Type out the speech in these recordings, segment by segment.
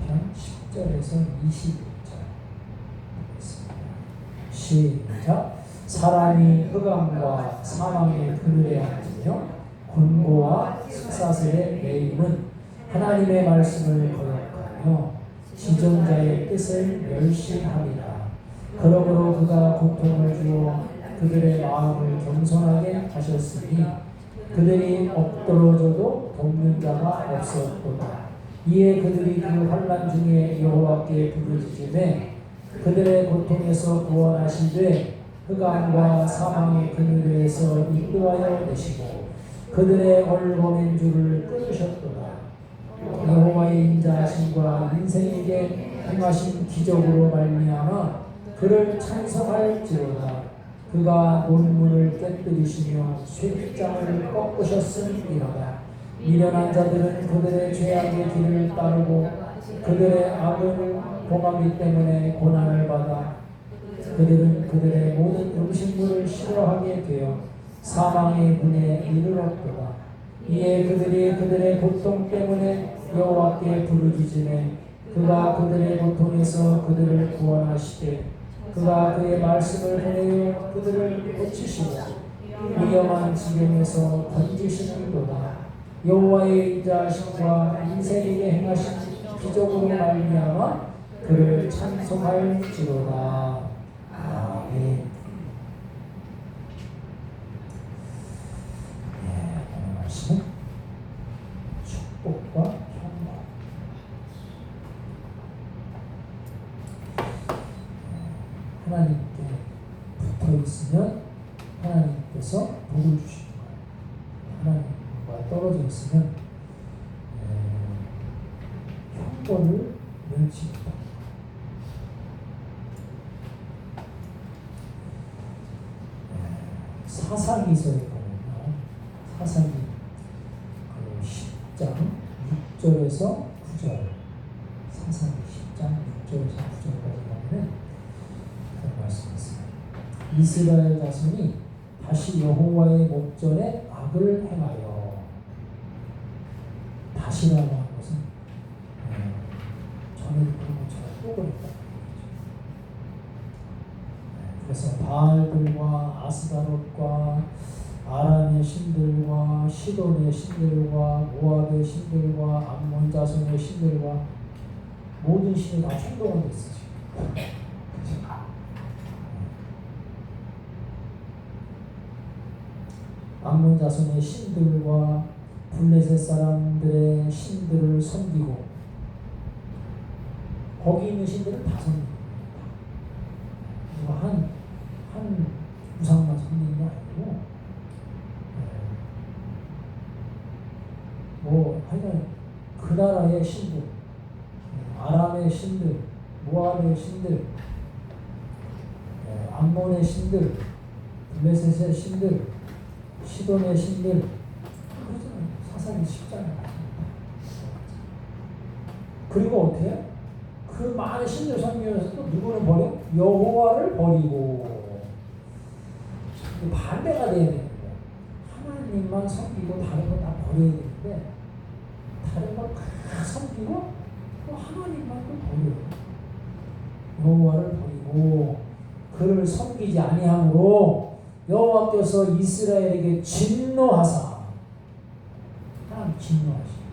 1편 10절에서 21절 시작. 사람이 흑암과 사망의 그늘에 앉으며 곤고와 흑사슬에 매임은 하나님의 말씀을 거역하며 지존자의 뜻을 멸시함이라. 그러므로 그가 고통을 주어 그들의 마음을 겸손하게 하셨으니 그들이 엎드러져도 돕는 자가 없었도다. 이에 그들이 그 환난 중에 여호와께 부르짖음에 그들의 고통에서 구원하시되 흑암과 사망의 그늘에서 인도하여 내시고 그들의 얼거맨 줄을 끊으셨도다. 여호와의 인자하심과 인생에게 행하신 기적으로 말미암아 그를 찬송할지로다. 그가 논문을 깨뜨리시며 쇠장을 꺾으셨음이로다. 미련한 자들은 그들의 죄악의 길을 따르고 그들의 악을 범하기 때문에 고난을 받아 그들은 그들의 모든 음식물을 싫어하게 되어 사망의 문에 이르렀도다. 이에 그들이 그들의 고통 때문에 여호와께 부르짖으매 그가 그들의 고통에서 그들을 구원하시되 그가 그의 말씀을 보내어 그들을 고치시고 위험한 지경에서 건지시는도다. 여호와의 인자하심과 인생에게 행하신 기적으로 말미암아 그를 찬송할지로다. 아멘. 오늘 말씀은 축복과 형벌. 하나님께 붙어 있으면 하나님께서 복을 주시는 거예요. 하나님과 떨어져 있으면 형벌을 멸치 못합니다. 사사기서에 보면 사사기 10장 6절에서 9절 사사기 10장 6절에서 9절까지 보면 그런 말씀이 있습니다. 이스라엘 자손이 다시 여호와의 목전에 악을 행하여 다시라고 하는 것은 전에도 그런 것처럼 또 그랬다. 그래서 바알들과 아스다롯과 아람의 신들과 시돈의 신들과 모압의 신들과 암몬 자손의 신들과 모든 신이 다 충동을 했어요. 암몬 자손의 신들과 블레셋 사람들의 신들을 섬기고 거기 있는 신들은 다 섬깁니다. 한 우상만 섬기는 게 아니고 하여간 그 나라의 신들, 아람의 신들, 모압의 신들, 암몬의 신들, 블레셋의 신들, 시돈의 신들, 사사기 10장에 그리고 어떻게 해요? 그 많은 신들 섬기면서 또 누구를 버려? 여호와를 버리고 반대가 돼야 되는 거예요. 하나님만 섬기고 다른 거 다 버려야 되는데 다른 거 다 섬기고 또 하나님만 또 버려요. 여호와를 버리고 그를 섬기지 아니함으로 여호와께서 이스라엘에게 진노하사 하나님 진노하시고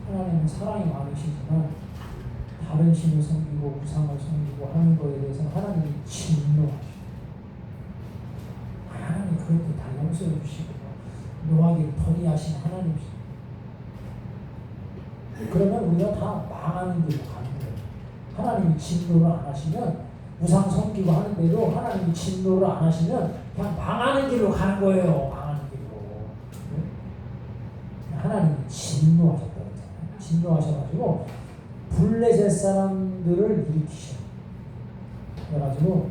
하나님은 사랑이 많으시지만 다른 신을 섬기고 우상을 섬기고 하는 것에 대해서 하나님이 진노하시고 하나님 그것도 다 용서해 주시고 노하기를 더디하신 하나님이시고 그러면 우리가 다 망하는 길로 가는 거예요. 하나님이 진노를 안 하시면 우상 섬기고 하는데도 하나님이 진노를 안 하시면 그냥 망하는 길로 가는 거예요. 망하는 길로. 하나님이 진노하셨다. 진노하셔가지고 블레셋 사람들을 일으키셔. 그래가지고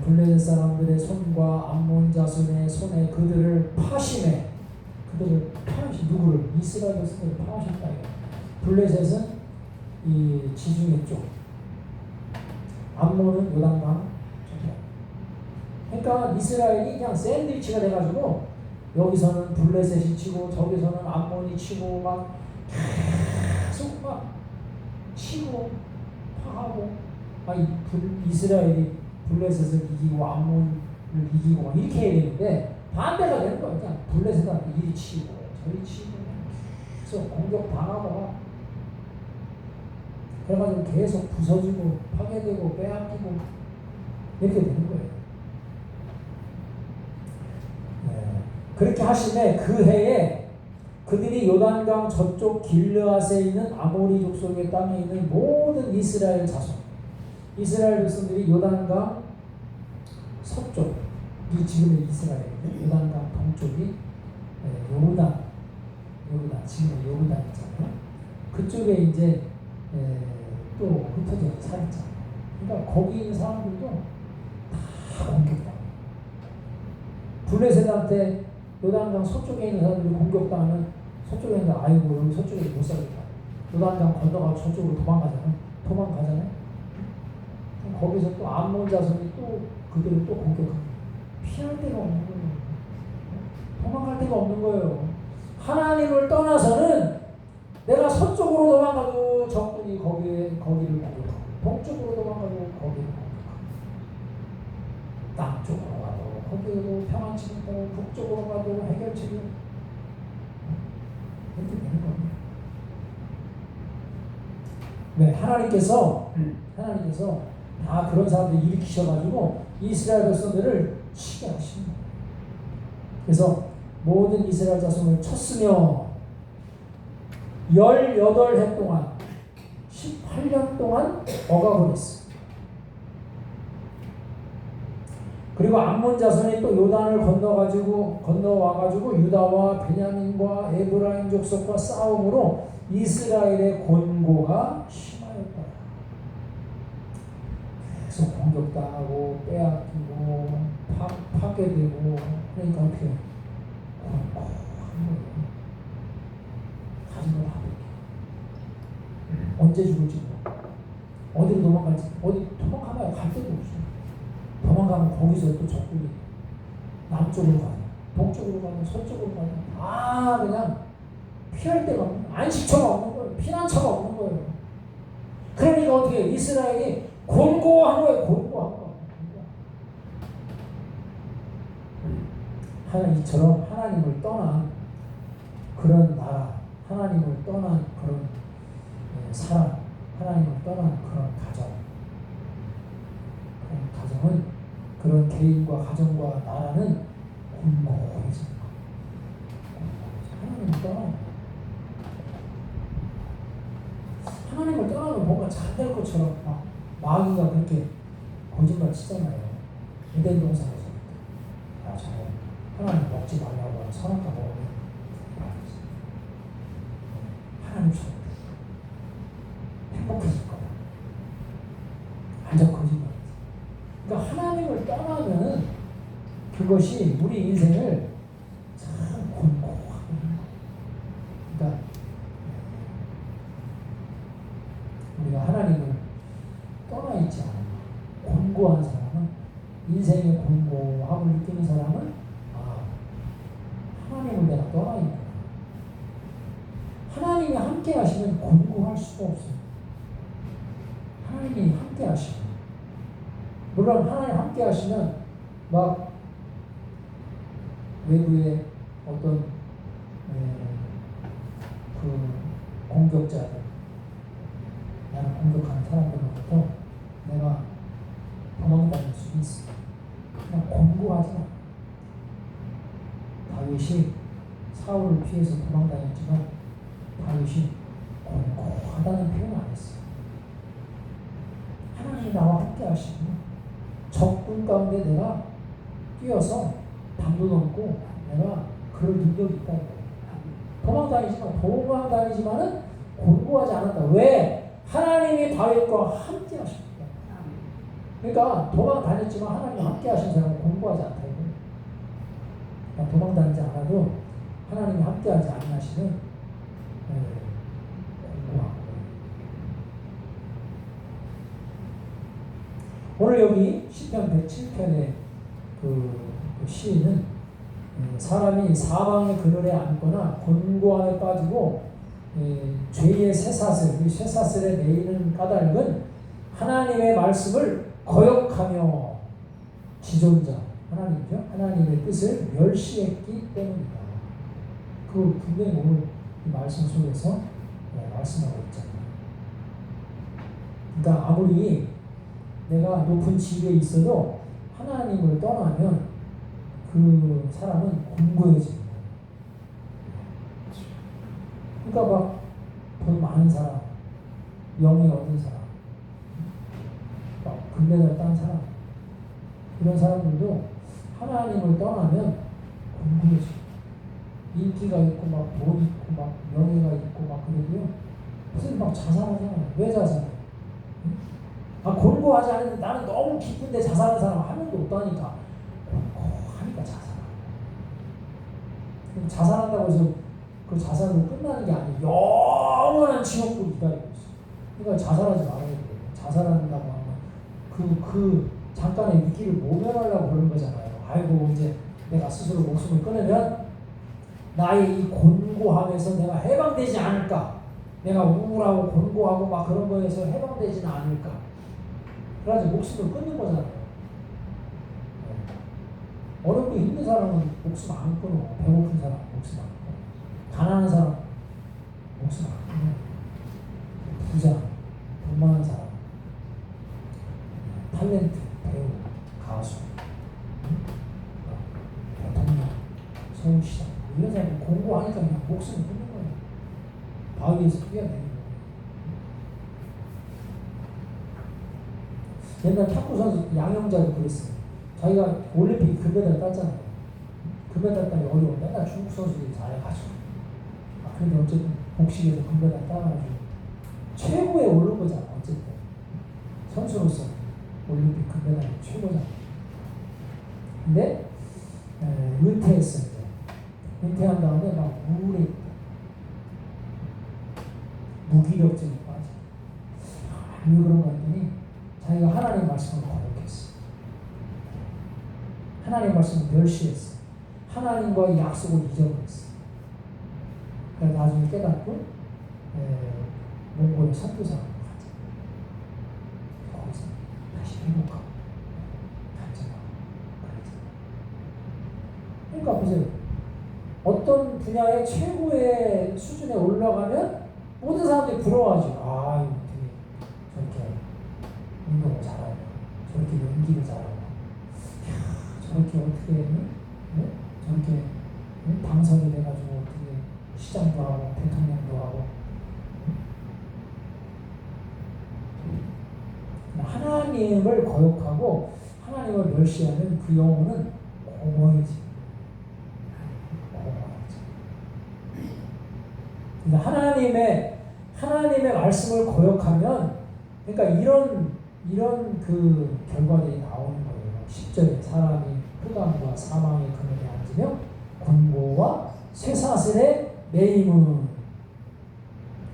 블레셋 사람들의 손과 암몬 자손의 손에 그들을 파심해. 그들을 누구를? 이스라엘 백성들을 파하셨다. 블레셋은 이 지중해 쪽, 암몬은 요단강 쪽이야. 그러니까 이스라엘이 그냥 샌드위치가 돼가지고 여기서는 블레셋이 치고 저기서는 암몬이 치고 막 계속 막 치고 파하고 이스라엘이 블레셋을 이기고 암몬을 이기고 막 이렇게 해야 되는데 반대가 되는 거야. 그냥 블레셋한테 이리 치고 저리 치고 그래서 공격 당하고 그래가지고 계속 부서지고 파괴되고 빼앗기고 이렇게 되는 거예요. 네. 그렇게 하심에 그 해에 그들이 요단강 저쪽 길르앗에 있는 아모리 족속의 땅에 있는 모든 이스라엘 자손, 이스라엘 백성들이 요단강 서쪽이 지금의 이스라엘이고 요단강 동쪽이 요르단 지금의 요르단 있잖아요. 그쪽에 이제 또 흩어져서 살았잖아요. 그러니까 거기 있는 사람들도 다 공격당해요. 블레셋한테 요단강 서쪽에 있는 사람들이 공격당하면 서쪽에 있는 아이고 여기 서쪽에 못 살겠다. 요단강 건너가서 저쪽으로 도망가잖아요. 거기서 또 암몬 자손이 또 그들을 또 공격합니다. 피할 데가 없는 거예요. 도망갈 데가 없는 거예요. 하나님을 떠나서는 내가 서쪽으로 도망가도 적군이 거기를 공격하고 동쪽으로 도망가도 거기를 공격하고 남쪽으로 가도 거기도 평안치 못하고 북쪽으로 가도 해결책이 이렇게 되는 겁니다. 네, 하나님께서 다 그런 사람들 일으키셔가지고 이스라엘 백성들을 치게 하십니다. 그래서 모든 이스라엘 자손을 쳤으며 18해 동안 18년 동안 억압을 했어요. 그리고 암몬 자손이 또 요단을 건너와가지고 유다와 베냐민과 에브라임 족속과 싸움으로 이스라엘의 곤고가 심하였다. 계속 공격당하고 빼앗기고 파괴되고 그러니까 어떻게 곤고한 거예요. 가진 걸 하고 언제 죽을지 몰라. 어디로 도망갈지 어디 도망가봐야 갈 데도 없어. 도망가면 거기서 또 적군이 남쪽으로 가든 동쪽으로 가든 서쪽으로 가든 다 그냥 피할 데가 없는 안식처가 없는 거예요. 피난처가 없는 거예요. 그러니까 어떻게 이스라엘이 곤고한 거예요. 곤고한 거. 이처럼 하나님을 떠난 그런 나라, 하나님을 떠난 그런 사람, 하나님을 떠난 그런 가정, 그런 가정은 그런 개인과 가정과 나라는 곤고해집니다. 하나님을 떠나요. 하나님을 떠나면 뭔가 잘 될 것처럼 막 마귀가 그렇게 거짓말 치잖아요. 에덴 동산에서 저거 하나님 먹지 말라고 하는 선악과 먹으면 하나님처럼 행복해질 거다. 완전 거짓말. 그러니까 하나님을 떠나면은 그것이 우리 인생을 참 곤고하게 하는 거예요. 그러니까 우리가 하나님을 떠나 있지 않아요. 곤고한 사람은 인생의 곤고함을 느끼는 사람은 하나님을 내가 떠나 있구나. 하나님이 함께 하시면 곤고할 수가 없어요. 하나님이 함께 하시면 물론 하나님 함께 하시면 막 외부의 어떤 그 공격자들 나를 공격하는 사람들로부터 내가 도망다닐 수 있어. 그냥 곤고하지 않아. 다윗이 사울을 피해서 도망다녔지만 다윗이 곤고하다는 표현 안 했어요. 하나님이 나와 함께 하시면 적군 가운데 내가 뛰어서 담도 넘고 내가 그럴 능력이 있다는 거예요. 도망다니지만은 곤고하지 않았다. 왜? 하나님이 다윗과 함께 하십니다. 그러니까 도망다녔지만 하나님이 함께 하신 사람은 곤고하지 않다. 그러니까 도망다니지 않아도 하나님이 함께 하지 않으시면 곤고한 거예요. 오늘 여기 시편 107편의 그 시인은 사람이 사망의 그늘에 앉거나 곤고함에 빠지고 죄의 쇠사슬, 이 쇠사슬의 매이는 까닭은 하나님의 말씀을 거역하며 지존자, 하나님이죠. 하나님의 뜻을 멸시했기 때문이다. 그 분명히 오늘 이 말씀 속에서 말씀하고 있잖아요. 그러니까 아무리 내가 높은 지위에 있어도 하나님을 떠나면 그 사람은 공고해집니다. 그러니까 막 돈 많은 사람, 명예 얻은 사람, 막 금메달 딴 사람, 이런 사람들도 하나님을 떠나면 공고해집니다. 인기가 있고 막 돈 있고 막 명예가 있고 막 그러고요. 무슨 막 자살하잖아요. 왜 자살해? 권고하지 않는데 나는 너무 기쁜데 자살하는 사람 한 명도 없다니까. 권고하니까 자살하고. 자살한다고 해서 그 자살로 끝나는 게 아니에요. 영원한 지옥불 기다리고 있어요. 그러니까 자살하지 말아야 돼요. 자살한다고 하면 그 잠깐의 위기를 모면하려고 그러는 거잖아요. 아이고 이제 내가 스스로 목숨을 끊으면 나의 이 곤고함에서 내가 해방되지 않을까. 내가 우울하고 곤고하고 막 그런 거에서 해방되지는 않을까. 그래가지고 목숨을 끊는 거잖아요. 어렵고 힘든 사람은 목숨 안 끊어. 배고픈 사람 목숨 안 끊어. 가난한 사람 목숨 안 끊어. 부자, 돈 많은 사람, 탤런트, 배우, 가수, 대통령, 서울시장 이런 사람은 공부하니까 그냥 목숨을 끊는 거예요. 바위에서 뛰어내는 거예요. 옛날 탁구 선수 양영자도 그랬어요. 자기가 올림픽 금메달 땄잖아요. 금메달 따기 어려워. 맨날 중국 선수들이 잘해가지고. 그런데 어쨌든 복식에서 금메달 따가지고 최고에 오른 거잖아. 어쨌든 선수로서 올림픽 금메달이 최고잖아. 근데 은퇴했어요. 이제. 은퇴한 다음에 막 우울해. 무기력증에 빠져. 왜 그런 거 했더니 자기가 하나님 말씀을 거역했어. 하나님 말씀을 멸시했어. 하나님과의 약속을 잊어버렸어. 그래서 나중에 깨닫고 몽골의 선교사로 가자. 거기서 다시 회복하고 간증하고 그러자. 그러니까 보세요. 어떤 분야의 최고의 수준에 올라가면 모든 사람들이 부러워하죠. 아, 이거 어떻게 저렇게 운동을 잘하고 저렇게 연기를 잘하고 저렇게 어떻게 네? 저렇게 당선이 돼가지고 어떻게 시장도 하고 대통령도 하고 하나님을 거역하고 하나님을 멸시하는 그 영혼은 공허해집니다. 하나님의 말씀을 거역하면 그러니까 이런 그 결과들이 나오는 거예요. 10절에 사람이 흑암과 사망의 그늘에 앉으며 곤고와 쇠사슬에 매임은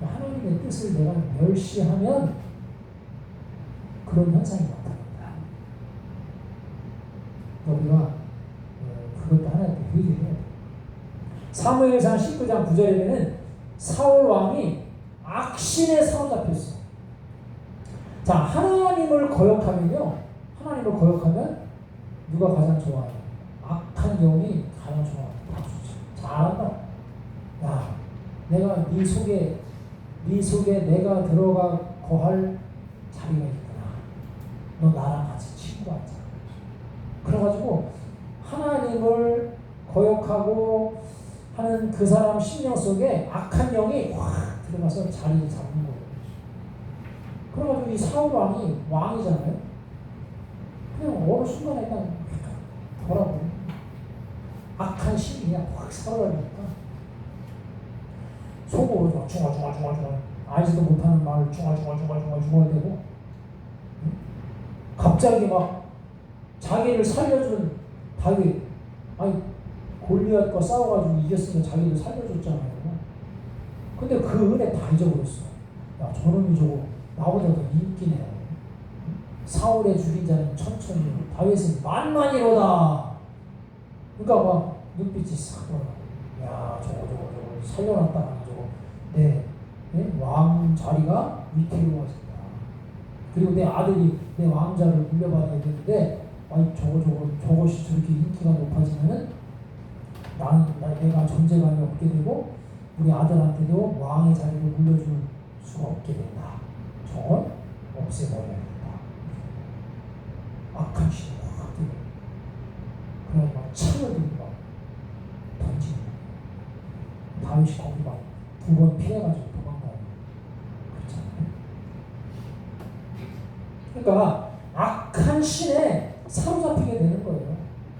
하나님의 뜻을 내가 멸시하면 그런 현상이 나타납니다. 우리가 그것도 하나님께 회개해야 돼요. 사무엘상 19장 9절에는 사울 왕이 악신에 사로잡혔어. 자, 하나님을 거역하면요. 하나님을 거역하면 누가 가장 좋아해요? 악한 영이 가장 좋아해요. 잘한다. 야, 내가 네 속에 내가 들어가 거할 자리가 있구나. 너 나랑 같이 친구하자. 그래가지고 하나님을 거역하고 하는 그 사람 심령 속에 악한 영이 확 들어가서 자리를 잡는 거예요. 그래가지고 이 사울 왕이 왕이잖아요. 그냥 어느 순간에 그냥 돌아버려. 악한 신이 그냥 확 사로잡으니까 속으로 막 중얼중얼 알지도 못하는 말을 중얼대고 갑자기 막 자기를 살려준 다윗 아니 골리앗과 싸워가지고 이겼으니까 자기를 살려줬잖아요. 근데 그 은혜 다 잊어버렸어. 야 저놈이 저거 나보다 더 인기네. 사울의 죽인 자는 천천히 다윗은 만만이로다. 그러니까 막 눈빛이 싹 돌아가. 야 저거 살려놨다가 저거 왕 자리가 위태로워진다. 그리고 내 아들이 내 왕자를 물려받아야 되는데 아니 저것이 저렇게 인기가 높아지면은 내가 존재감이 없게 되고 우리 아들한테도 왕의 자리를 물려줄 수가 없게 된다. 저걸 없애버려야 된다. 악한 신이 확 들어. 그래서 막 창을 들고 막 던지고 다윗이 거기 막 2번 피해가지고 도망가요. 그렇잖아요. 그러니까 악한 신에 사로잡히게 되는 거예요.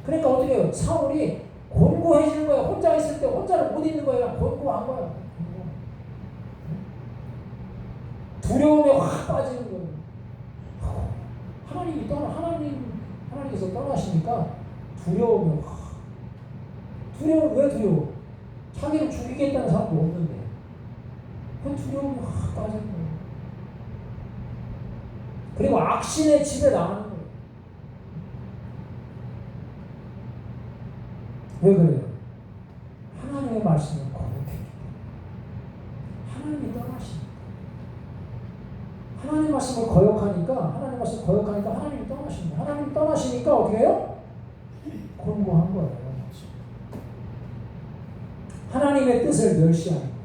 그러니까 어떻게 해요? 사울이 곤고해지는 거예요. 혼자 있을 때 혼자를 못 있는 거예요. 곤고한 거예요. 두려움에 확 빠지는 거예요. 하나님께서 떠나시니까 두려움이 확. 왜 두려워? 자기를 죽이겠다는 사람도 없는데. 그 두려움이 확 빠지는 거예요. 그리고 악신의 집에 나가는 거예요. 왜 그래요? 하나님의 말씀을 거역했기 때문에. 하나님이 떠나시니까. 하나님의 말씀을 거역하니까 하나님이 떠나십니다. 하나님이 떠나시니까 어떻게 해요? 곤고한 거예요. 하나님의 뜻을 멸시하는 거예요.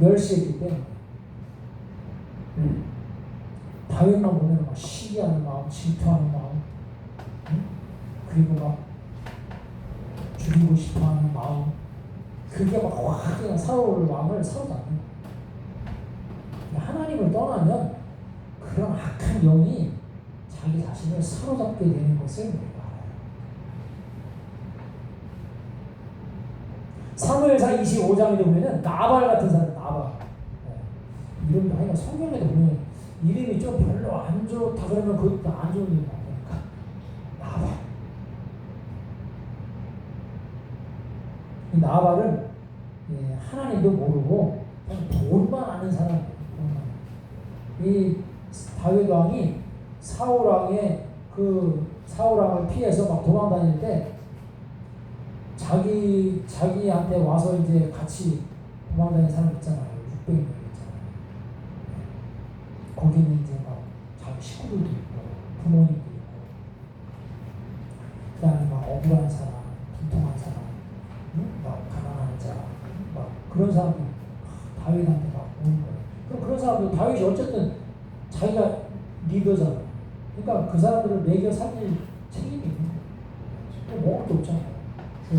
멸시했기 때문에. 다윗만 보면 막 시기하는 마음, 질투하는 마음, 그리고 막 죽이고 싶어하는 마음, 그게 막 확 그냥 사울 왕을 사로잡는 거예요. 하나님을 떠나면 그런 악한 영이 자기 자신을 사로잡게 되는 것을 우리가 알아요. 사무엘상 25장에도 보면은 나발 같은 사람, 나발. 이름도 하여간 성경에도 보면 이름이 좀 별로 안 좋다 그러면 그것도 안 좋은 이름이 아니니까. 나발. 이 나발은 하나님도 모르고 그냥 돈만 아는 사람이에요. 이 다윗 왕이 사울 왕을 피해서 막 도망다닐 때 자기한테 와서 이제 같이 도망다니는 사람 있잖아요. 600명 있잖아요. 거기는 이제 막 자기 식구들도 있고 부모님도 있고 그다음에 막 억울한 사람, 분통한 사람, 막 가난한 자, 막 그런 사람들 다윗한테 막 오는 거예요. 그럼 그런 사람들 다윗이 어쨌든 자기가 리더잖아. 그러니까 그 사람들을 먹여 살릴 책임이 있는 거예요. 먹을 게 없잖아요.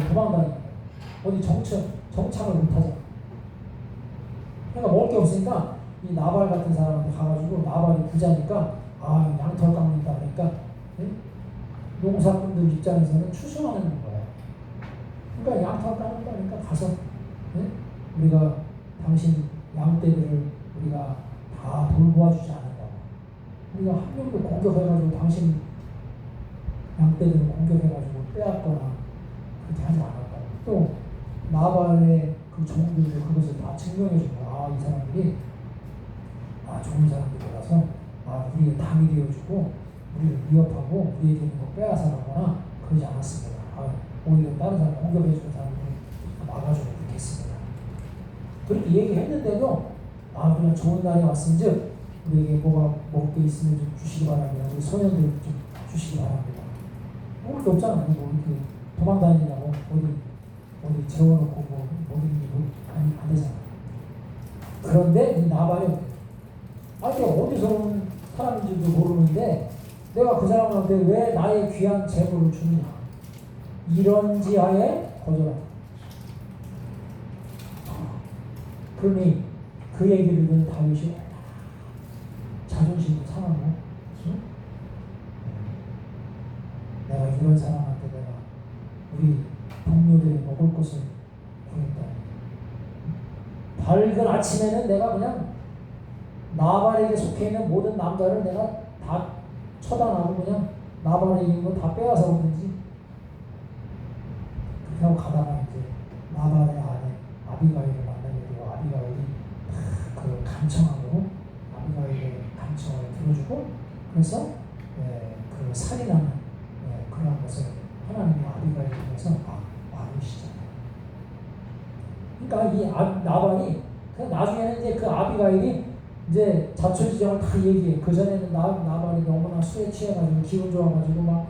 도망다니고 어디 정착을 못하잖아. 그러니까 먹을 게 없으니까 이 나발 같은 사람한테 가가지고 나발이 부자니까 양털 깎는다 그러니까 농사꾼들 입장에서는 추수하는 거야. 그러니까 양털 깎는다 그러니까 가서 우리가 당신 양떼들을 우리가 다 돌보아주지 않는다고. 우리가 한 명도 공격해가지고 당신 양떼들을 공격해가지고 빼앗거나 그렇게 하지 않았다고. 또 나발의 그 종들도 그것을 다 증명해준 거야. 이 사람들이 좋은 사람들이라서 우리의 담이 되어주고 우리를 위협하고 우리에게 있는 거 빼앗아가거나 그러지 않았습니다. 오히려 다른 사람 공격해주는 사람들을 막아주고 그렇게 했습니다. 그렇게 얘기했는데도 그냥 좋은 날이 왔은즉 우리에게 뭐가 먹을 게 있으면 좀 주시기 바랍니다. 우리 소년들 좀 주시기 바랍니다. 먹을 게 없잖아요. 뭐 이렇게 도망다니냐고 어디 재워놓고 안 되잖아. 그런데 이 나발이 어디서 온 사람인지도 모르는데 내가 그 사람한테 왜 나의 귀한 재물을 주느냐 이런지하에 거절한다. 그러니 그 얘기를 듣는 다윗이 자존심도 상하고 내가 이런 사람한테 내가 우리 동료들이 먹을 것을 구했다. 밝은 아침에는 내가 그냥 나발에게 속해 있는 모든 남자를 내가 다 처단하고 그냥 나발에 있는 거 다 빼앗아 오든지 그렇게 하고 가다가 이제 나발의 아내 아비가일을 만나게 되고 아비가일이 그 간청하고 아비가일의 간청을 들어주고 그래서 그 살인하는 그런 것을 하나님이 아비가일을 통해서 막으시잖아요. 그러니까 이 나반이 그 나중에는 이제 그 아비가일이 이제 자초지종을 다 얘기해. 그 전에는 나반이 너무나 술에 취해가지고 기분 좋아가지고 막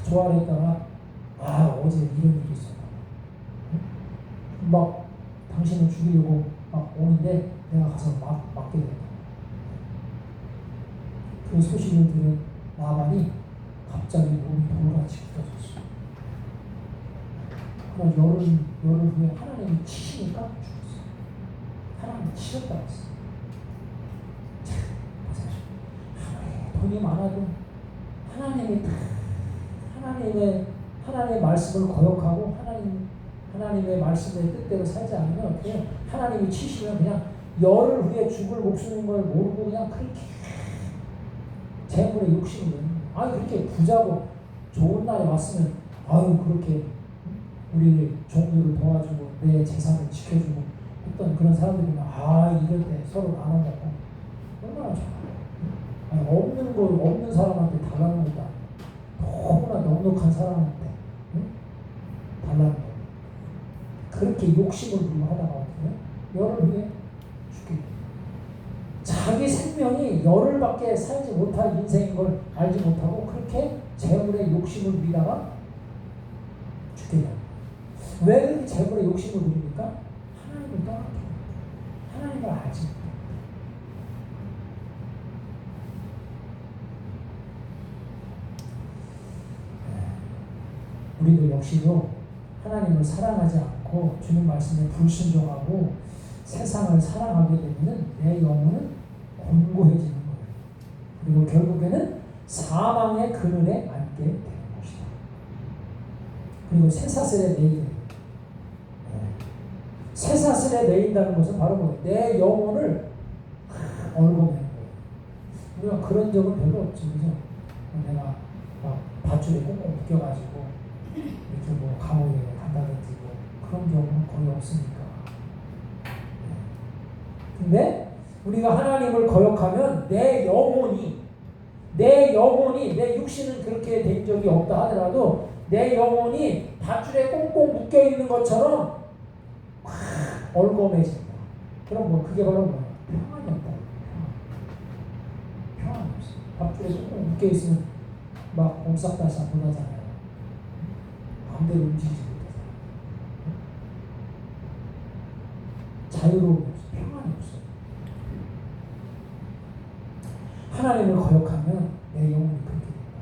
좋아를 했다가 어제 이런 일이 있었다. 막 당신을 죽이려고 막 오는데 내가 가서 막게 됐다. 그 소식을 들은 나반이 갑자기 몸이 돌같이 굳어졌어. 그러나 열흘 후에 하나님이 치시니까 죽었어. 하나님이 치셨다고 했어. 돈이 많아도 하나님의 말씀을 거역하고 하나님의 말씀의 뜻대로 살지 않으면 그냥 하나님이 치시면 그냥 열흘 후에 죽을 목숨인 걸 모르고 그냥 그렇게 재물에 욕심이 있는 거예요. 그렇게 부자고 좋은 날에 왔으면 그렇게 우리 종들을 도와주고 내 재산을 지켜주고 했던 그런 사람들이면 이럴 때 서로 나눠먹고 얼마나 좋아요. 없는 사람한테 달라는 것도 아니고 너무나 넉넉한 사람한테 달라는 거. 그렇게 욕심을 부리고 하다가 어떻게 열흘 후에 죽게 됩니다. 자기 생명이 열흘밖에 살지 못할 인생인 걸 알지 못하고 그렇게 재물에 욕심을 부리다가 죽게 됩니다. 왜 그렇게 재물에 욕심을 부립니까? 하나님을 떠났기 때문에. 하나님을 알지 못해요. 우리도 역시도 하나님을 사랑하지 않고 주님 말씀에 불순종하고 세상을 사랑하게 되면 내 영혼은 곤고해지는 거예요. 그리고 결국에는 사망의 그늘에 앉게 되는 것이다. 그리고 쇠사슬에 매이게 됩니다. 쇠사슬에 매인다는 것은 바로 뭐예요? 내 영혼을 얽어매는 거예요. 우리가 그런 적은 별로 없죠. 그죠? 내가 막 밧줄에 꽁꽁 묶여가지고 이렇게 뭐 감옥에 간다든지 뭐 그런 경우는 거의 없으니까. 근데 우리가 하나님을 거역하면 내 영혼이 내 육신은 그렇게 된 적이 없다 하더라도 내 영혼이 밧줄에 꽁꽁 묶여 있는 것처럼 얼거매진다. 그럼 뭐 그게 바로 뭐야? 평안이 없다. 평안이 없어. 밧줄에 꽁꽁 묶여 있으면 막 옴싹달싹 못하잖아요. 마음대로 움직이지 못하잖아요. 자유로움이 없어. 평안이 없어. 하나님을 거역하면 내 영혼이 그렇게 된다.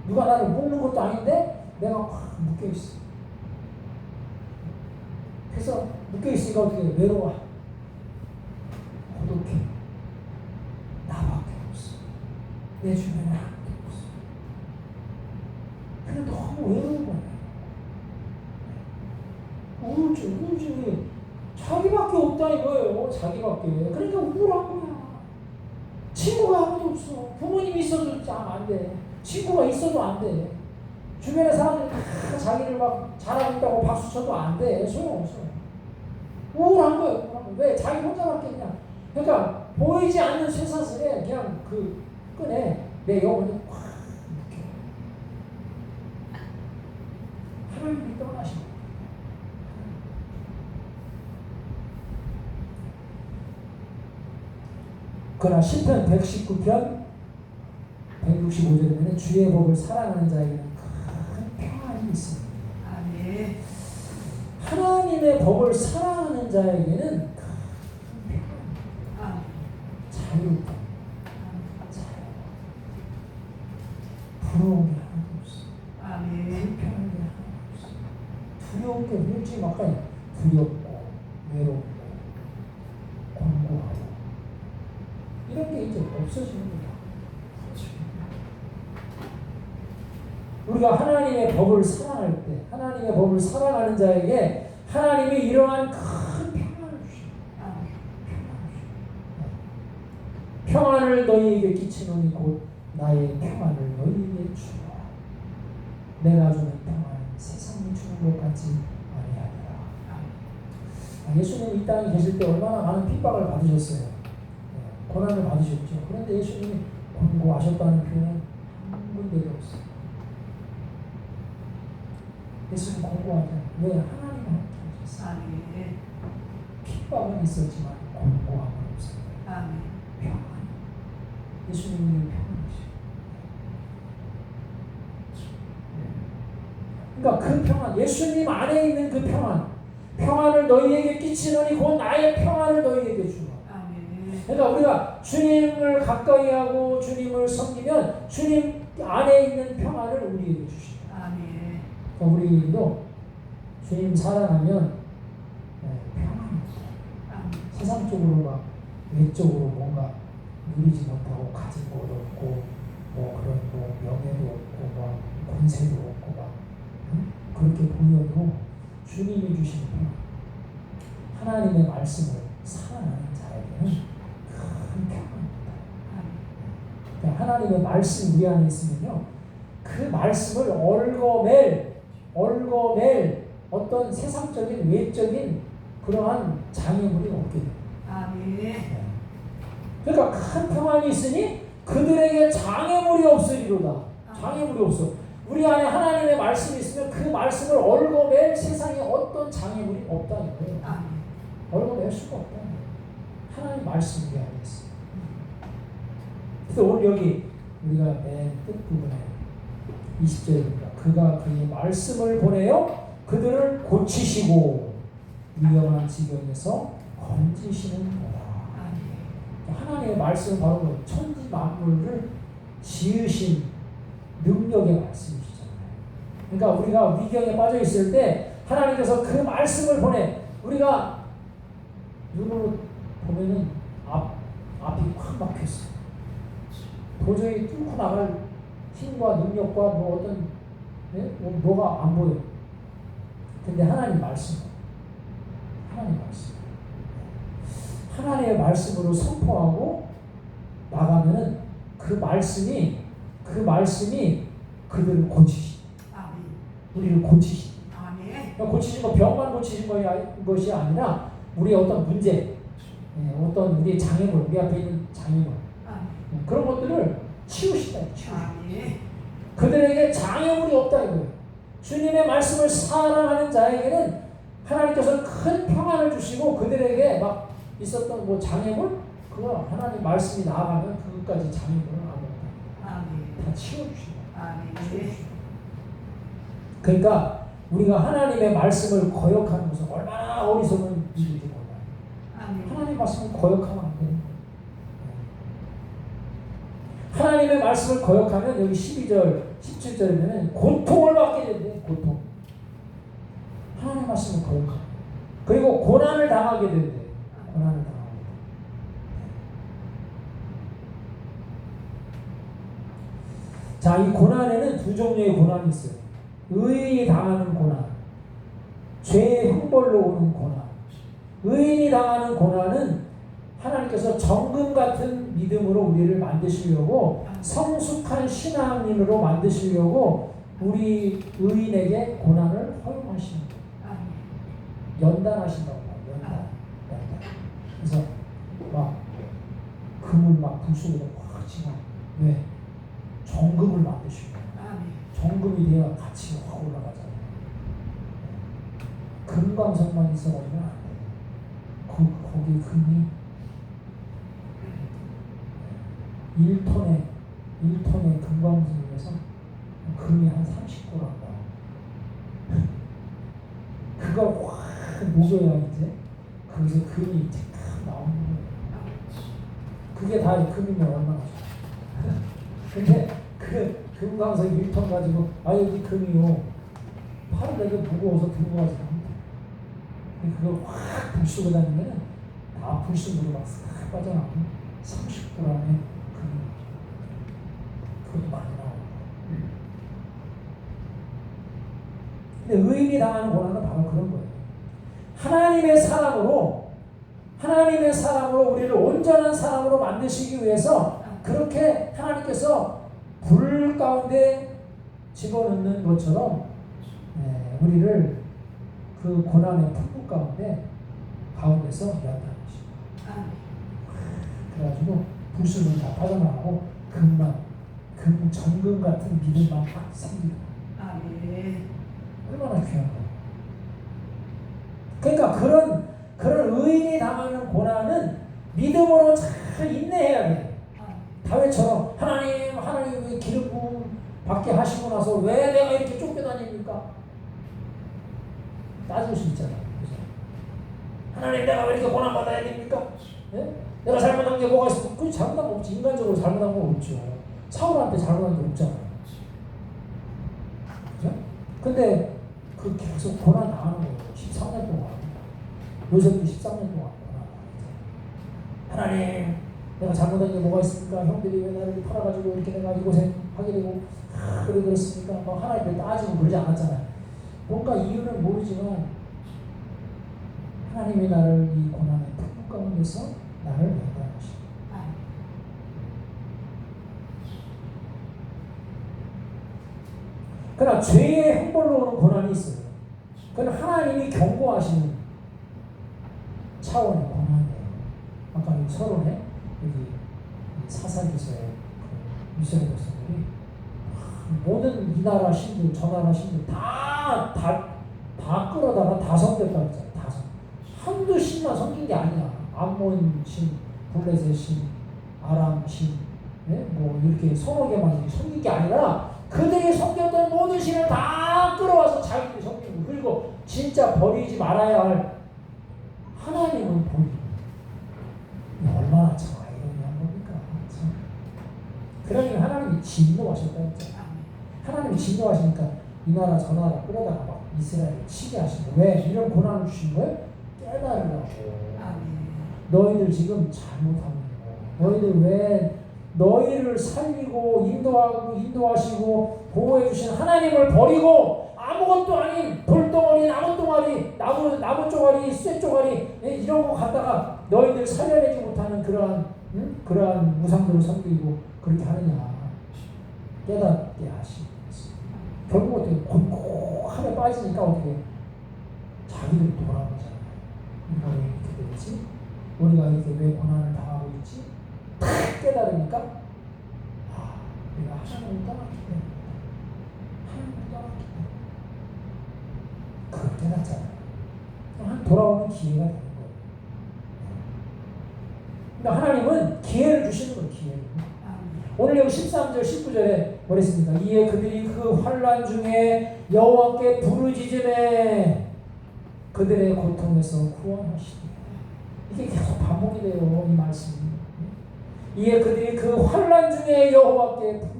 누가 나를 묶는 것도 아닌데 내가 확 묶여있어. 그래서 묶여있으니까 어떻게 해? 외로워. 고독해. 나밖에 없어. 내 주변에 아무도 없어. 그냥 너무 외로운 거야. 우울증이 자기밖에 없다 이거예요. 자기밖에. 그러니까 우울한 거야. 친구가 아무도 없어. 부모님이 있어도 안 돼. 친구가 있어도 안 돼. 주변의 사람들이 다 자기를 막 잘하고 있다고 박수 쳐도 안 돼. 소용없어. 우울한 거예요. 왜? 자기 혼자밖에 그냥. 그러니까 보이지 않는 쇠사슬에 그냥 그 끈에 내 영혼이 확 묶여. 하나님이 떠나신 거예요. 그러나 시편 119편 165절에 보면 주의 법을 사랑하는 자에게는 큰 평안이 있습니다. 아멘. 하나님의 법을 사랑하는 자에게는 큰 평안, 자유롭다. 부러운 게 하나도 없어. 아멘. 불편한 게 하나도 없어. 두려운 게 솔직히 막 두렵고 외롭고 공고하고 이런 게 이제 없어지는 거야. 우리가 하나님의 법을 사랑할 때, 하나님의 법을 사랑하는 자에게 하나님이 이러한 큰 평안을 주십니다. 평안을 너희에게 끼치노니 곧 나의 평안을 너희에게 주라. 내가 주는 평안은 세상이 주는 것 같지 아니하리라. 예수님이 이 땅에 계실 때 얼마나 많은 핍박을 받으셨어요. 고난을 받으셨죠. 그런데 예수님이 공고하셨다는 표현은 한 군데도 없어요. 예수님 공고하지 않아요. 왜 하나님과 함께 하셨어요. 아멘. 핍박은 있었지만 공고함은 없어요. 아멘. 평안. 예수님이 평안이시죠. 그러니까 그 평안, 예수님 안에 있는 그 평안을 너희에게 끼치노니 곧 나의 평안을 너희에게 주노. 아멘. 그러니까 우리가 주님을 가까이 하고 주님을 섬기면 주님 안에 있는 평안을 우리에게 주신다. 아멘. 그러니까 우리도 주님 사랑하면 평안이 아멘. 세상적으로 막 외적으로 뭔가 누리지 못하고 가진 것도 없고 뭐 그런 뭐 명예도 없고 막 권세도 없고 막 그렇게 보여도 주님이 주신 평안, 하나님의 말씀을 사랑하는 자에게는 큰 평안입니다. 그러니까 하나님의 말씀 우리 안에 있으면요, 그 말씀을 얽어맬 어떤 세상적인 외적인 그러한 장애물이 없게 됩니다. 아멘. 그러니까 큰 평안이 있으니 그들에게 장애물이 없으리로다. 장애물이 없어. 우리 안에 하나님의 말씀이 있으면 그 말씀을 얽어맬 세상에 어떤 장애물이 없다는 거예요. 얽어맬 수가 없다는 거예요. 하나님 말씀 우리 안에 있어요. 그래서 오늘 여기 우리가 맨 끝부분에 20절입니다. 그가 그의 말씀을 보내어 그들을 고치시고 위험한 지경에서 건지시는 거다. 하나님의 말씀은 바로 천지 만물을 지으신 능력의 말씀이시잖아요. 그러니까 우리가 위경에 빠져 있을 때 하나님께서 그 말씀을 보내 우리가 눈으로 보면은 앞이 확 막혔어요. 도저히 뚫고 나갈 힘과 능력과 뭐 어떤 뭐가 안 보여요. 근데 하나님의 말씀으로 선포하고 나가면은 그 말씀이 그들을 고치시. 우리를 고치시. 고치신 거 병만 고치신 것이 아니라 우리의 어떤 문제, 어떤 우리의 장애물, 우리 앞에 있는 장애물, 그런 것들을 치우시다. 그들에게 장애물이 없다 이거예요. 주님의 말씀을 사랑하는 자에게는 하나님께서 큰 평안을 주시고 그들에게 막 있었던 뭐 장애물, 그거 하나님 말씀이 나아가면 그것까지 장애물을 다 치워주시고. 그러니까 우리가 하나님의 말씀을 거역하는 것은 얼마나 어리석은 일인지 몰라요. 하나님의 말씀을 거역하면 안 돼요. 하나님의 말씀을 거역하면 여기 12절, 17절에는 고통을 받게 된대요. 고통. 하나님의 말씀을 거역하면. 그리고 고난을 당하게 된대요. 고난을 당하게 된대요. 자, 이 고난에는 두 종류의 고난이 있어요. 의인이 당하는 고난, 죄의 형벌로 오는 고난. 의인이 당하는 고난은 하나님께서 정금 같은 믿음으로 우리를 만드시려고 성숙한 신앙인으로 만드시려고 우리 의인에게 고난을 허용하시는 거예요. 연단하신다고 봐요. 연단. 그래서 막 금을 막 불 속에다 확 치고 왜? 정금을 만드시고 정금이 되어 가치가 확 올라가잖아요. 금광석만 있어가지고 안 돼요. 거기 금이 1톤의 금광석에서 금이 한 30g 나와요. 그걸 확 녹여야 이제 거기서 금이 이제 탁 나오는 거예요. 그게 다 금이면 얼마나 좋아요. 근데 그 금광석 1톤 가지고 여기 금이요. 팔을 되게 무거워서 들고 가지 않는다. 그걸 확 불 쏘고 다니면 다 불순물이 막 싹 빠져나오고 30g의 금이 그것도 많이 나옵니다. 근데 의인이 당하는 고난은 바로 그런 거예요. 하나님의 사랑으로 우리를 온전한 사람으로 만드시기 위해서 그렇게 하나님께서 불 가운데 집어넣는 것처럼 우리를 그 고난의 풍부 가운데서 연단하시고 그래가지고 불순물 다 빠져나가고 정금 같은 믿음만 막 생기고 얼마나 귀한 거예요. 그러니까 그런 의인이 당하는 고난은 믿음으로 잘 인내해야 돼. 다윗처럼 하나님의 기름 부음 받게 하시고 나서 왜 내가 이렇게 쫓겨다닙니까? 따질 수 있잖아. 그죠? 하나님 내가 왜 이렇게 고난 받아야 됩니까? 예? 내가 잘못한 게 뭐가 있어? 그 잘못한 거 없지. 인간적으로 잘못한 거 없죠. 사울한테 잘못한 게 없잖아. 그죠? 근데 그 계속 고난 당하는 거예요. 13년 동안. 요셉도 13년 동안 고난 당했죠. 하나님 내가 잘못한 게 뭐가 있습니까? 형들이 왜 나를 팔아가지고 이렇게 내가 이 고생 하게 되고 그래 그렇습니까? 막 하나님께 따지고 그러지 않았잖아요. 뭔가 이유는 모르지만 하나님이 나를 이 고난의 풍부 가운데서 나를 인도하십니다. 그러나 죄의 형벌로 오는 고난이 있어요. 그건 하나님이 경고하시는 차원의 고난이에요. 아까 이 서론에 여기 사사기서의 그 이스라엘 백성들이 모든 이 나라 신들 저 나라 신들 다 끌어다가 다 섬겼다고 했잖아요. 다 한두 신만 섬긴 게 아니야. 암몬 신, 블레셋 신, 아람 신, 네? 뭐 이렇게 서너 개만 섬긴 게 아니라 그들이 섬겼던 모든 신을 다 끌어와서 자기들이 섬기고 그리고 진짜 버리지 말아야 할 하나님은 버리고 얼마나 참 아이러니한 겁니까? 참. 그러니 하나님이 진노하셨다 했잖아요. 하나님이 진노하시니까 이 나라 저 나라 끌어다가 막 이스라엘을 치게 하시고 왜 이런 고난을 주신 거예요? 깨달으라고. 너희들 지금 잘못하는 거. 너희들 왜 너희를 살리고 인도하시고 보호해 주신 하나님을 버리고 아무것도 아닌 돌덩어리, 나무 쪼가리, 쇠 쪼가리 이런 거 갖다가 너희들 살려내지 못하는 그러한 우상들을 섬기고 그렇게 하느냐 깨닫게 하시고 결국 어떻게 곤고함에 빠지니까 어떻게 자기들이 돌아오잖아요. 우리가 왜 이렇게 되지? 우리가 이렇게 왜 고난을 당하고 있지? 탁 깨달으니까 내가 하나님을 떠났기 때문에 하나님을 떠났기 때문에 그걸 깨닫잖아요. 한 돌아오는 기회가 되는 거예요. 그러니까 하나님은 기회를 주시는 거예요. 기회를. 오늘 여기 13절 19절에 뭐랬습니까? 이에 그들이 그 환난 중에 여호와께 부르짖으매 그들의 고통에서 구원하시되 이게 계속 반복이 돼요. 이 말씀이. 이에 그들이 그 환난 중에 여호와께 부르짖으매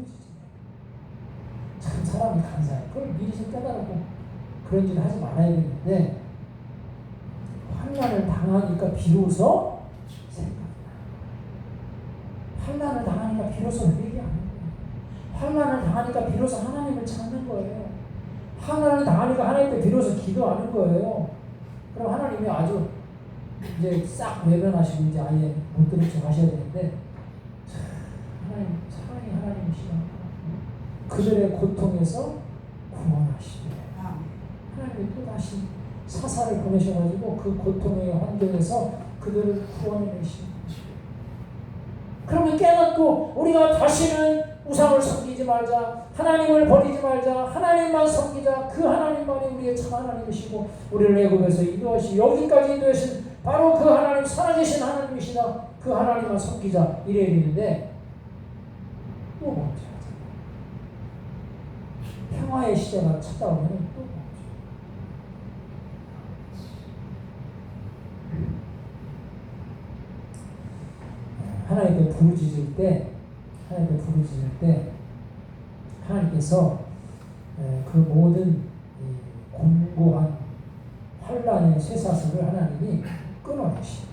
참 사람이 간사해. 그걸 미리 좀 깨달고 그런 짓을 하지 말아야 되는데 환난을 당하니까 비로소 환난을 당하니까 비로소 회개하는 거예요. 환난을 당하니까 비로소 하나님을 찾는 거예요. 환난을 당하니까 하나님께 비로소 기도하는 거예요. 그럼 하나님이 아주 이제 싹 외면하시고 이제 아예 못 들은 척 하셔야 되는데 하나님 사랑의 하나님이시라 그들의 고통에서 구원하시되 하나님이 또 다시 사사를 보내셔가지고 그 고통의 환경에서 그들을 구원해내시는 그러면 깨닫고 우리가 다시는 우상을 섬기지 말자. 하나님을 버리지 말자. 하나님만 섬기자. 그 하나님만이 우리의 참 하나님이시고 우리를 애굽에서 인도하시고 여기까지 인도하신 바로 그 하나님 살아계신 하나님이시다. 그 하나님만 섬기자. 이래야 되는데 또 멈춰야죠. 평화의 시대가 찾아오면 또 멈춰요. 하나님께 부르짖을 때 하나님께서 그 모든 공고한 환란의 쇠사슬을 하나님이 끊어내시고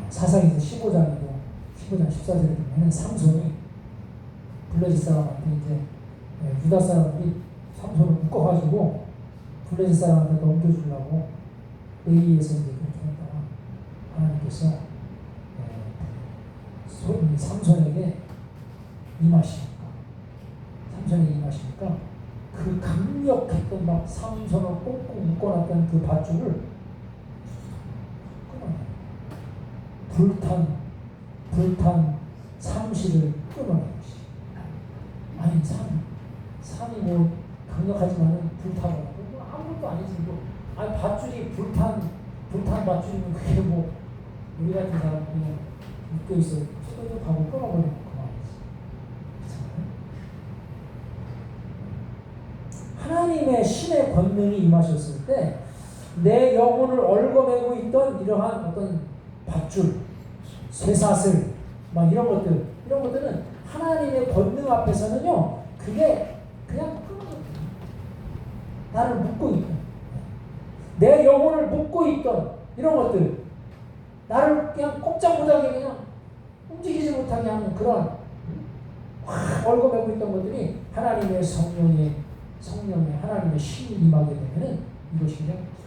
사사기서 15장 14절에 보면 삼손이 블레셋 사람한테 이제 유다 사람들이 삼손을 묶어가지고 블레셋 사람한테 넘겨주려고 A에서 이제 그렇게 했다가 하나님께서 삼손에게 임하시니까 그 강력했던 막 삼손을 꽁꽁 묶어놨던 그 밧줄을 끊어내요. 불탄 삼시를 끊어내요. 아니 삼이 뭐 강력하지만은 불타고 뭐 아무것도 아니지 뭐. 아니 밧줄이 불탄 밧줄이면 그게 뭐 우리 같은 사람 그냥 묶여 있어 쏟아져 가고 끊어버리면 그만이지. 그렇잖아요. 하나님의 신의 권능이 임하셨을 때 내 영혼을 얽어매고 있던 이러한 어떤 밧줄, 쇠사슬, 막 이런 것들은 하나님의 권능 앞에서는요, 그게 그냥 끊어져요. 나를 묶고 있던, 내 영혼을 묶고 있던 이런 것들, 나를 그냥 꼼짝 못하게 그냥 움직이지 못하게 하는 그런 확 얽어매고 있던 것들이 하나님의 성령의 하나님의 신이 임하게 되면은 이것이 그냥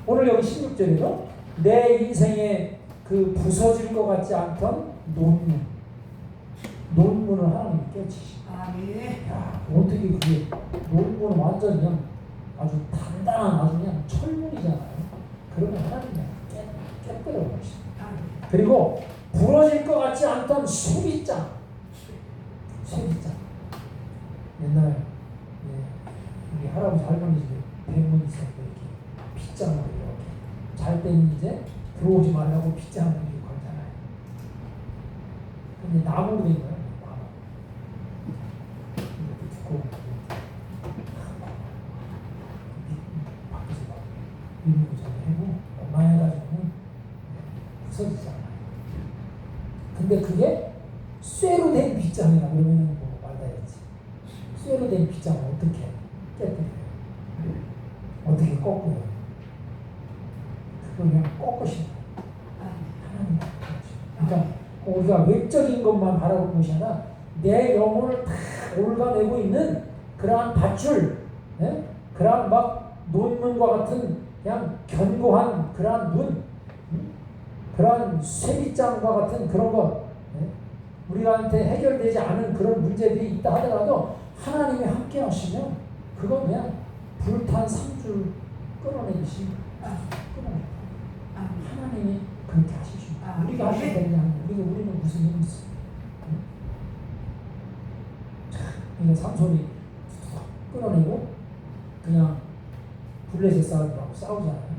오늘 여기 16절에도 내 인생에 그 부서질 것 같지 않던 논문을 하나님이 깨치시고 야, 어떻게 그게 논문은 완전 그냥 아주 단단한 아주 그냥 철문이잖아요. 그러면 하나님이 깨뜨려 버리십니다. 그리고 부러질 것 같지 않던 쇠빗장 옛날 우리 할아버지 할머니 집에 뱀문 있었는데 이렇게 빗장으로 이렇게 잘 때는 이제 들어오지 말라고 빗장을 이렇게 걸잖아요. 근데 나무로 된 거예요. 나무 이렇게 두꺼운 밖에서 막 밀고 저기 해고 웬만해가지고는 부서지잖아요. 근데 그게 쇠로 된 빗장이라 그러면 뭐 말다했지. 쇠로 된 빗장을 어떻게 깨뜨려요? 어떻게 꺾어요? 그걸 그냥 꺾으시는 거예요. 하나님 그러니까 우리가 외적인 것만 바라보는 것이 아니라 내 영혼을 다 올가매고 있는 그러한 밧줄, 그러한 막 논문과 같은 그냥 견고한 그러한 눈, 그러한 쇠빗장과 같은 그런 것, 우리한테 해결되지 않은 그런 문제들이 있다 하더라도 하나님이 함께 하시면 그건 그냥 불탄 상줄 끌어내듯이 끌어내요. 하나님이 그렇게 하시십니다. 우리가 하실 때는 우리는 무슨 힘이 있어요? 그냥 삼손이 끌어내고 그냥 블레셋 사람들하고 싸우잖아요.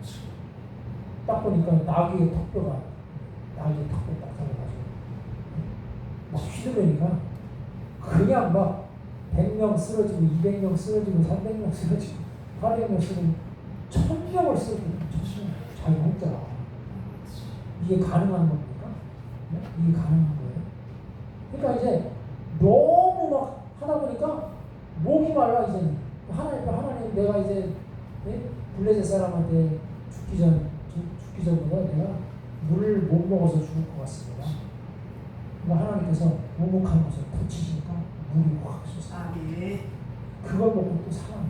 딱 보니까 나귀의 턱뼈 딱 잡아가지고 막 휘두르니까 그냥 막 100명 쓰러지고 200명 쓰러지고 300명 쓰러지고 800명 쓰러지고 1000명을 쓰러지고 자기 혼자 이게 가능한 겁니까? 이게 가능한 거예요. 그러니까 이제 너무 막 하다 보니까 목이 말라 이제 하나님 내가 이제 블레셋 사람한테 죽기 전보다 내가 물을 못 먹어서 죽을 것 같습니다. 그러니까 하나님께서 오목한 것을 붙이시니까 물이 확 솟아. 그걸 먹고 또 살아. 야,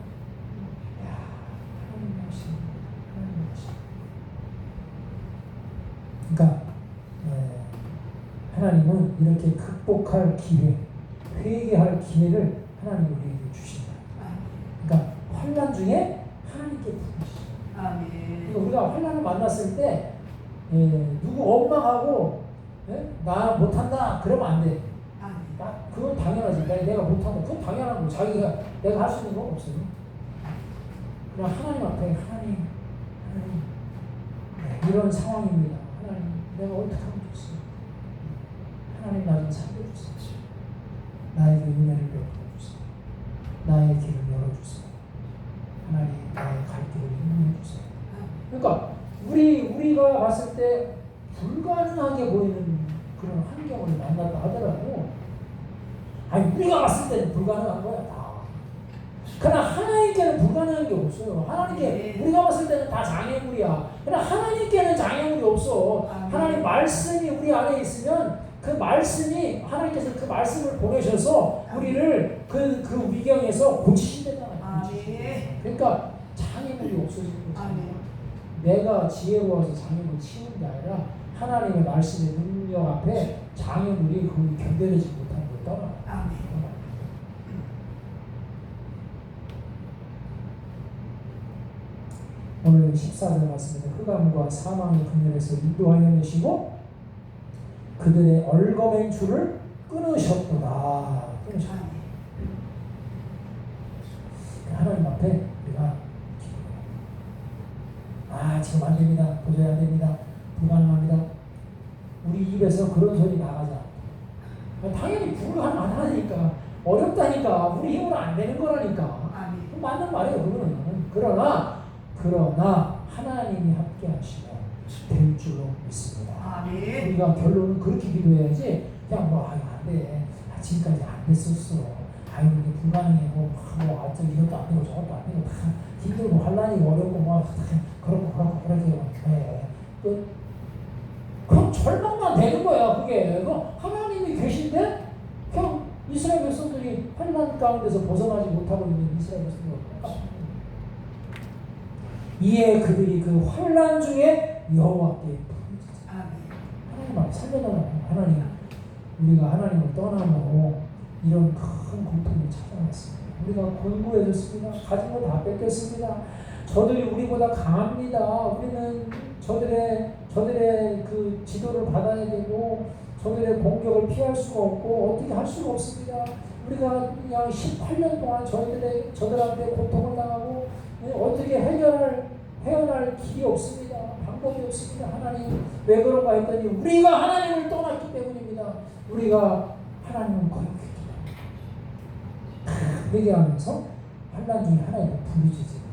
하나님 하시는. 그러니까 하나님은 이렇게 극복할 기회, 회개할 기회를 하나님 우리에게 주신다. 그러니까 환난 중에 하나님께 부르시죠. 그러니까 우리가 환난을 만났을 때 누구 원망하고 나 못한다 그러면 안 돼. 그건 당연하지. 내가 못한다. 그건 당연한 거. 자기가 내가 할 수 있는 건 없어요. 그냥 하나님 앞에 하나님 이런 상황입니다. 하나님 내가 어떻게 하면 좋습니까? 하나님 나 좀 살려주세요. 나에게 은혜를 베풀어주세요. 나의 길을 열어주세요. 하나님 나의 갈 길을 인도해주세요. 그러니까 우리가 봤을 때 불가능하게 보이는 그런 환경을 만났다 하더라도 우리가 봤을 때는 불가능한 거야 다. 그러나 하나님께는 불가능한 게 없어요. 하나님께 우리가 봤을 때는 다 장애물이야. 그러나 하나님께는 장애물이 없어. 하나님 말씀이 우리 안에 있으면 그 말씀이 하나님께서 그 말씀을 보내셔서 우리를 그 위경에서 고치신다잖아요. 그러니까 장애물이 없어지는 거죠. 내가 지혜로워서 장애물을 치우는 게 아니라 하나님의 말씀의 능력 앞에 장애물이 거기 견뎌내지 못하는 거다. 오늘 14절 말씀에 흑암과 사망의 그늘에서 인도하여 내시고 그들의 얼거맨 줄을 끊으셨구나. 끊으셨구나. 하나님 앞에 우리가 지금 안 됩니다. 도저히 안 됩니다. 불가능합니다. 우리 입에서 그런 소리 나가지 않고 당연히 불가능하니까 어렵다니까 우리 힘으로 안 되는 거라니까 맞는 말이에요. 그거는 그러나 하나님이 함께 하시면 될 줄로 믿습니다. 우리가 결론은 그렇게 기도해야지 그냥 안 돼. 지금까지 안 됐었어. 이게 불가능해. 이것도 안 되고 저것도 안 되고 다 힘들고 환란이고 어렵고 그렇게 해. 그럼 절망만 되는 거야. 그게 하나님이 계신데 그냥 이스라엘 백성들이 환란 가운데서 벗어나지 못하고 있는 이스라엘 백성들 이에 그들이 그 환란 중에 여호와께 부르짖어. 하나님 앞에 살려달라고. 하나님, 우리가 하나님을 떠나고 이런 큰 고통을 찾아왔습니다. 우리가 곤고해졌습니다. 가진 거 다 뺏겼습니다. 저들이 우리보다 강합니다. 우리는 저들의 그 지도를 받아야 되고 저들의 공격을 피할 수가 없고 어떻게 할 수가 없습니다. 우리가 그냥 18년 동안 저들한테 고통을 당하고 어떻게 헤어날 길이 없습니다. 방법이 없습니다. 하나님 왜 그런가 했더니 우리가 하나님을 떠났기 때문입니다. 우리가 하나님을 거역했기 때문에 회개하면서 환난 중에 하나님을 부르짖으니까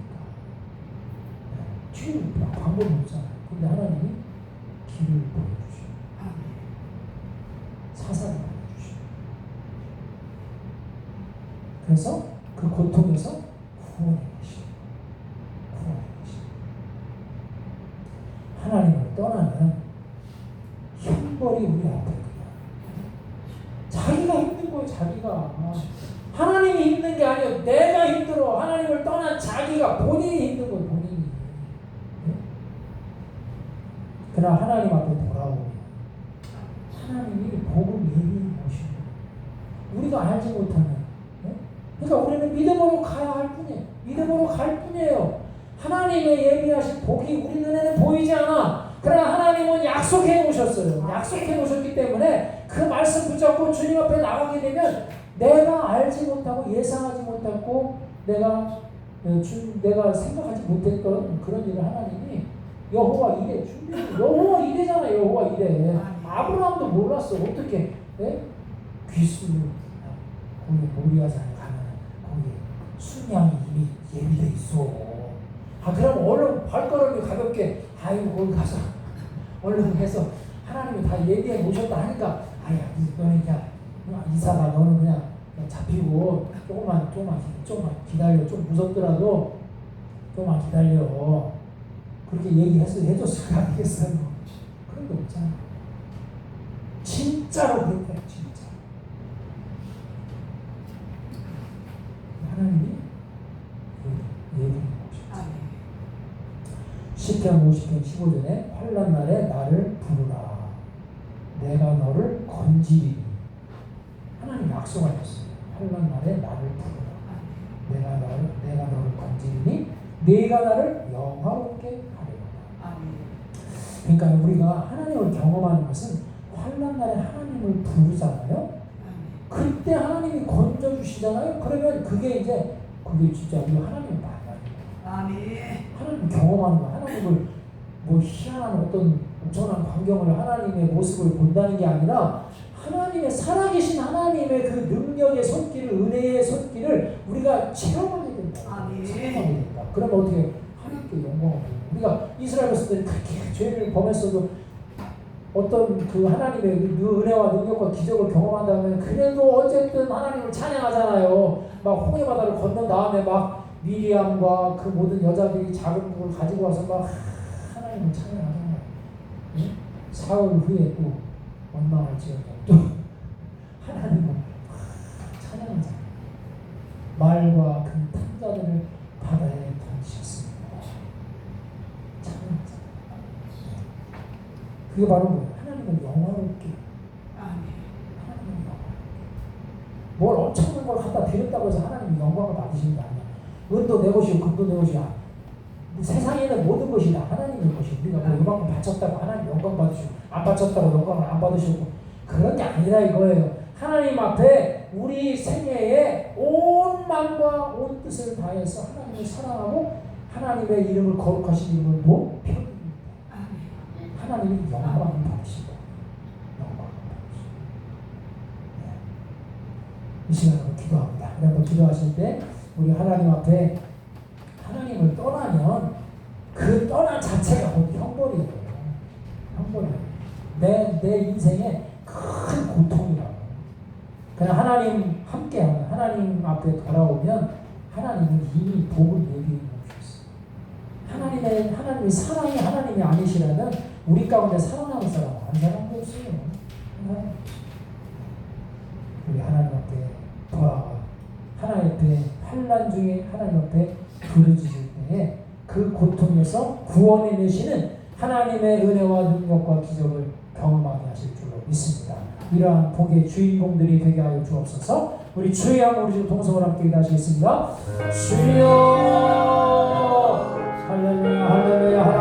지금 방법이 없잖아요. 근데 하나님이 길을 보여주시고 사사를 보여주시고 그래서 그 고통에서 구원해 계시고 하나님을 떠나면 형벌이 우리 앞에 자기가 힘든 거예요. 자기가 하나님이 힘든 게 아니에요. 내가 힘들어. 하나님을 떠난 자기가 본인이 힘든 거예요. 본인이. 그러나 하나님 앞에 돌아오면 하나님이 복을 예비해 오시는 거예요. 우리가 알지 못하는. 그러니까 우리는 믿음으로 가야 할 뿐이에요. 믿음으로 갈 뿐이에요. 하나님의 예비하신 복이 우리 눈에는 보이지 않아. 그러나 하나님은 약속해 놓으셨어요. 약속해 놓으셨기 때문에 그 말씀 붙잡고 주님 앞에 나가게 되면 내가 알지 못하고 예상하지 못하고 내가 생각하지 못했던 그런 일을 하나님이 여호와 이레 준비해. 여호와 이레잖아. 여호와 이레. 아브라함도 몰랐어. 어떻게 귀순을 거기 모리아산에 가면 거기 순양이 이미 예비돼 있어. 그럼 얼른 발걸음이 가볍게 거기 가서 얼른 해서 하나님이 다 예비해 놓으셨다 하니까 너는 그냥 이사가 너는 그냥 잡히고 조금만 기다려. 좀 무섭더라도 조금만 기다려. 그렇게 해줬을 거 아니겠어요? 그런 게 없잖아. 진짜로 그렇게 진짜 하나님이 예비해 시편 50편 15절에 환난 날에 나를 부르라. 내가 너를 건지리니. 하나님 약속하셨어요. 환난 날에 나를 부르라. 내가 너를 건지리니 네가 나를 영화롭게 하리라. 그러니까 우리가 하나님을 경험하는 것은 환난 날에 하나님을 부르잖아요. 그때 하나님이 건져주시잖아요. 그러면 그게 진짜 우리 하나님을 만나는 거예요. 하나님 경험하는 거, 하나님을 희한한 어떤 엄청난 광경을 하나님의 모습을 본다는 게 아니라 하나님의 살아계신 하나님의 그 능력의 손길을 은혜의 손길을 우리가 체험하게 된다. 체험하게 된다. 그러면 어떻게 하나님께 영광을 받는 우리가 이스라엘 백성들이 그렇게 죄를 범했어도 어떤 그 하나님의 그 은혜와 능력과 기적을 경험한다면 그래도 어쨌든 하나님을 찬양하잖아요. 막 홍해 바다를 건넌 다음에 막 미리암과 그 모든 여자들이 작은 물을 가지고 와서 막 하나님을 찬양하잖아요. 응? 사흘 후에 또 원망할지어다 또 하나님을 찬양하잖아요. 말과 그 탐자들을 바다에 던지셨습니다. 찬양하잖아요. 그게 바로 뭐예요? 하나님을 영화롭게. 하나님을 영화롭게. 뭘 엄청난 걸 갖다 드렸다고 해서 하나님이 영광을 받으시는 게 아니야. 은도 내 것이고 금도 내 것이야. 세상에 있는 모든 것이 다 하나님의 것이. 우리가 뭐 이만큼 바쳤다고 하나님 영광 받으시고 안 바쳤다고 영광을 안 받으시고 그런 게 아니라 이거예요. 하나님 앞에 우리 생애에 온 마음과 온 뜻을 다해서 하나님을 사랑하고 하나님의 이름을 거룩하신 이름을 높여줍니다. 하나님이 영광을 받으신다. 영광을 받으신다. 네. 이 시간으로 기도합니다. 한번 기도하실 때 우리 하나님 앞에 하나님을 떠나면 그 떠난 자체가 곧 형벌이에요. 형벌이에요. 내 인생에 큰 고통이라고. 그냥 하나님 함께하면 하나님 앞에 돌아오면 하나님은 이미 복을 예비해 놓으셨어요. 하나님의 사랑이 하나님이 아니시라면 우리 가운데 살아남은 사람은 한 사람도 없어요. 우리 하나님 앞에 돌아와 하나님 앞에 환난 중에 하나님 앞에 부르짖을 때에 그 고통에서 구원해 내시는 하나님의 은혜와 능력과 기적을 경험하게 하실 줄로 믿습니다. 이러한 복의 주인공들이 되게 하여 주옵소서. 우리 주의 한 우리 주 동성을 함께 기도하시겠습니다. 주여 할렐루야 할렐루야 하나님